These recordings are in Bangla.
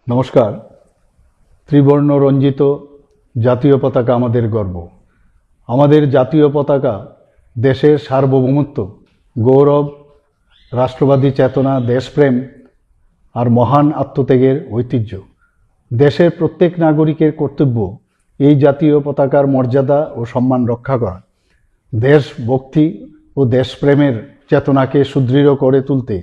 নমস্কার। ত্রিবর্ণ রঞ্জিত জাতীয় পতাকা আমাদের গর্ব। আমাদের জাতীয় পতাকা দেশের সার্বভৌমত্ব, গৌরব, রাষ্ট্রবাদী চেতনা, দেশপ্রেম আর মহান আত্মত্যাগের ঐতিহ্য। দেশের প্রত্যেক নাগরিকের কর্তব্য এই জাতীয় পতাকার মর্যাদা ও সম্মান রক্ষা করা, দেশভক্তি ও দেশপ্রেমের চেতনাকে সুদৃঢ় করে তুলতে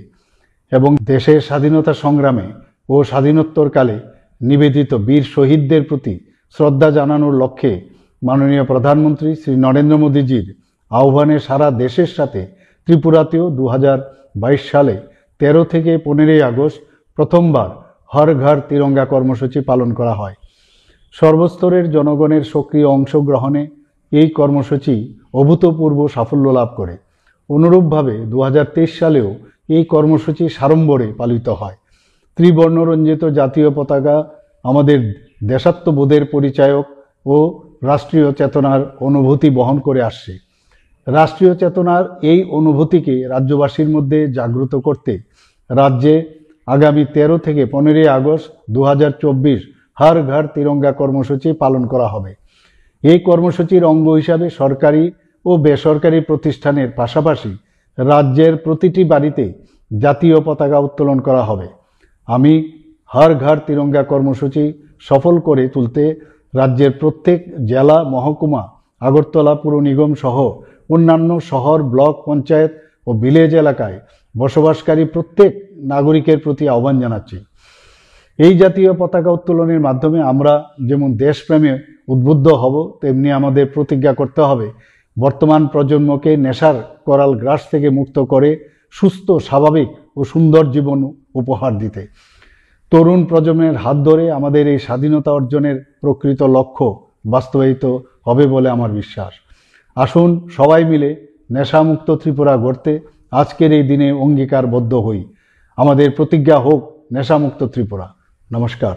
এবং দেশের স্বাধীনতা সংগ্রামে ও স্বাধীনোত্তরকালে নিবেদিত বীর শহীদদের প্রতি শ্রদ্ধা জানানোর লক্ষ্যে মাননীয় প্রধানমন্ত্রী শ্রী নরেন্দ্র মোদীজির আহ্বানে সারা দেশের সাথে ত্রিপুরাতেও 2022 সালে 13 থেকে 15 আগস্ট প্রথমবার হর ঘর তিরঙ্গা কর্মসূচি পালন করা হয়। সর্বস্তরের জনগণের সক্রিয় অংশগ্রহণে এই কর্মসূচি অভূতপূর্ব সাফল্য লাভ করে। অনুরূপভাবে 2023 সালেও এই কর্মসূচি সাড়ম্বরে পালিত হয়। ত্রিবর্ণরঞ্জিত জাতীয় পতাকা আমাদের দেশাত্মবোধের পরিচায়ক ও রাষ্ট্রীয় চেতনার অনুভূতি বহন করে আসছে। রাষ্ট্রীয় চেতনার এই অনুভূতিকে রাজ্যবাসীর মধ্যে জাগ্রত করতে রাজ্যে আগামী 13 থেকে 15 আগস্ট 2024 হর ঘর তিরঙ্গা কর্মসূচি পালন করা হবে। এই কর্মসূচির অঙ্গ হিসাবে সরকারি ও বেসরকারি প্রতিষ্ঠানের পাশাপাশি রাজ্যের প্রতিটি বাড়িতে জাতীয় পতাকা উত্তোলন করা হবে। আমি হর ঘর তিরঙ্গা কর্মসূচি সফল করে তুলতে রাজ্যের প্রত্যেক জেলা, মহকুমা, আগরতলা পুর নিগম সহ অন্যান্য শহর, ব্লক, পঞ্চায়েত ও ভিলেজ এলাকায় বসবাসকারী প্রত্যেক নাগরিকের প্রতি আহ্বান জানাচ্ছি। এই জাতীয় পতাকা উত্তোলনের মাধ্যমে আমরা যেমন দেশপ্রেমে উদ্বুদ্ধ হব, তেমনি আমাদের প্রতিজ্ঞা করতে হবে বর্তমান প্রজন্মকে নেশার করাল গ্রাস থেকে মুক্ত করে সুস্থ, স্বাভাবিক ও সুন্দর জীবন উপহার দিতে। তরুণ প্রজন্মের হাত ধরে আমাদের এই স্বাধীনতা অর্জনের প্রকৃত লক্ষ্য বাস্তবায়িত হবে বলে আমার বিশ্বাস। আসুন সবাই মিলে নেশামুক্ত ত্রিপুরা গড়তে আজকের এই দিনে অঙ্গীকারবদ্ধ হই। আমাদের প্রতিজ্ঞা হোক নেশামুক্ত ত্রিপুরা। নমস্কার।